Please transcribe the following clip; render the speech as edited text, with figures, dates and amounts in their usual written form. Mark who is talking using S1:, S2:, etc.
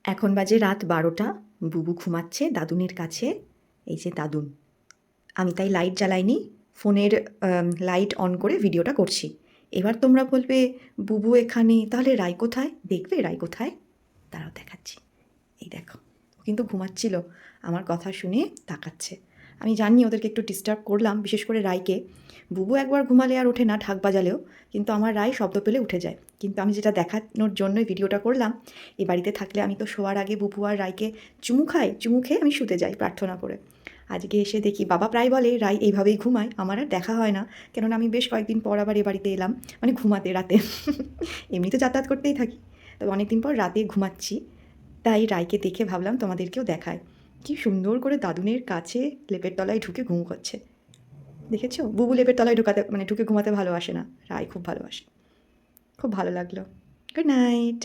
S1: এখন বাজে রাত 12টা। বুবু ঘুমাচ্ছে দাদুনের কাছে। এই যে দাদুন। আমি তাই লাইট জ্বালাইনি, ফোনের লাইট অন করে ভিডিওটা করছি। এবার তোমরা বলবে, বুবু এখানে, তাহলে রাই কোথায়? দেখবে রাই কোথায়? দাঁড়াও দেখাচ্ছি। এই দেখো, ও কিন্তু ঘুমাচ্ছিল, আমার কথা শুনে তাকাচ্ছে। আমি জানি ওদেরকে একটু ডিস্টার্ব করলাম, বিশেষ করে রাইকে। বুবু একবার ঘুমালে আর ওঠে না ঢাক বাজালেও, কিন্তু আমার রাই শব্দ পেলে উঠে যায়। কিন্তু আমি যেটা দেখানোর জন্যই ভিডিওটা করলাম, এই বাড়িতে থাকলে আমি তো শোয়ার আগে বুবু আর রাইকে চুমু খাই, চুমু খেয়ে আমি শুতে যাই প্রার্থনা করে। আজকে এসে দেখি বাবা প্রায় বলে রাই এইভাবেই ঘুমায়, আমার আর দেখা হয় না, কেননা আমি বেশ কয়েকদিন পর আবার এ বাড়িতে এলাম, মানে ঘুমাতে রাতে। এমনি তো যাতায়াত করতেই থাকি, তবে অনেকদিন পর রাতে ঘুমাচ্ছি। তাই রাইকে দেখে ভাবলাম তোমাদেরকেও দেখায়। কি সুন্দর করে দাদুনের কাছে লেপের তলায় ঢুকে ঘুম করছে। দেখেছো? বুবু লেপের তলায় ঢুকে ঘুমাতে ভালোবাসে না, রাই খুব ভালোবাসে। খুব ভালো লাগলো। Good night.